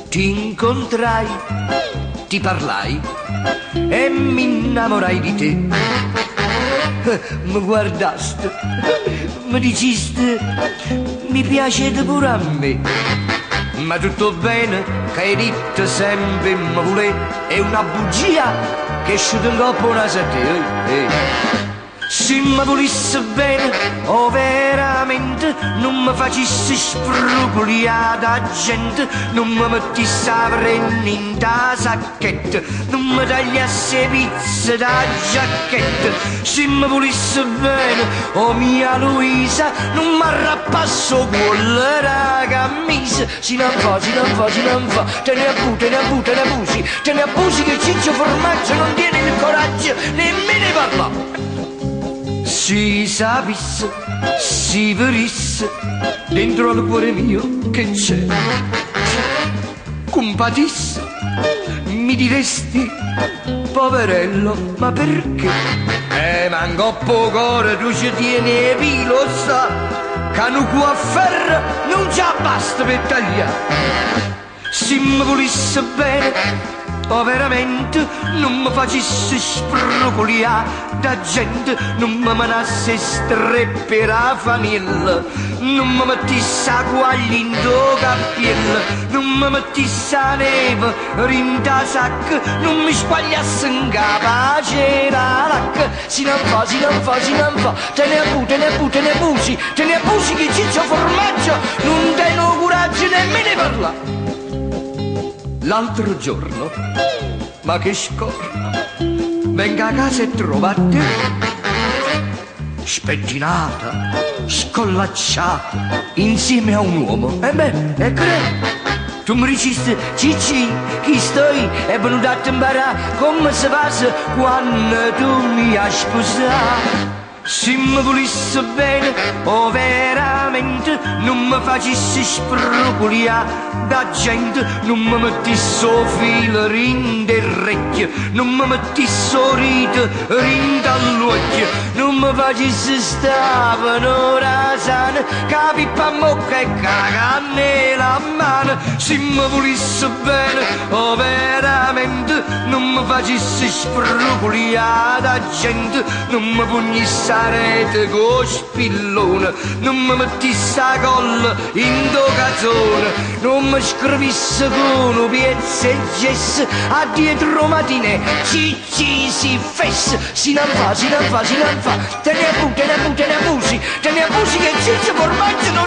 Ti incontrai, ti parlai e mi innamorai di te. Mi guardaste, mi diciste, mi piacete pure a me. Ma tutto bene, che hai detto sempre mi vuole, è una bugia che esce in coppa una sette. Se mi volesse bene, oh veramente, non mi facessi spruculiare da gente, non mi mettessi a prendere in da sacchetta, non mi tagliasse pizze da giacchetta. Se mi volesse bene, oh mia Luisa, non mi arrappasso quella da camisa. Si non fa, te ne abusi, te ne abusi che Ciccio Formaggio non tiene il coraggio nemmeno di parlare. Si sapesse, si verisse, dentro al cuore mio che c'è. Compatisse, mi diresti, poverello, ma perché? Manco cuore, tu ci tieni e lo sa, che un cuore a ferro non ci basta per tagliare. Se mi volesse bene, oh veramente, non mi facessi spruculiare da gente, non mi menasse streppe la famiglia, non mi mettesse a guagli in do cappiello, non mi mettesse a neve rinda sacca, non mi squagliasse in capace la lacca. Si non fa, te ne abusi che Ciccio Formaggio non te no coraggio nemmeno di parlare. L'altro giorno, ma che scorno, venga a casa e trovate spettinata, scollacciata, insieme a un uomo. E tu mi dicesti, Cicci, chi stai? È venuto a imparare come si passa quando tu mi hai sposato. Se mi volesse bene, oh veramente, non mi facessi spruculiare da gente, non mi mettessi filo rinda il recchio, non mi mettessi rito rinda all'occhio, non mi facessi stavano rasane, capi pa mocca e caganne la mano. Se mi volesse bene, oh veramente, non mi facessi spruculiare da gente, non mi pugnisse a rete con spillone, non mi mettesse a colla in do cazzone, non mi scrivisse con un piezzo e gesso a dietro matine Cicci si fesse. Si non fa, te ne abusi che Ciccio Formaggio non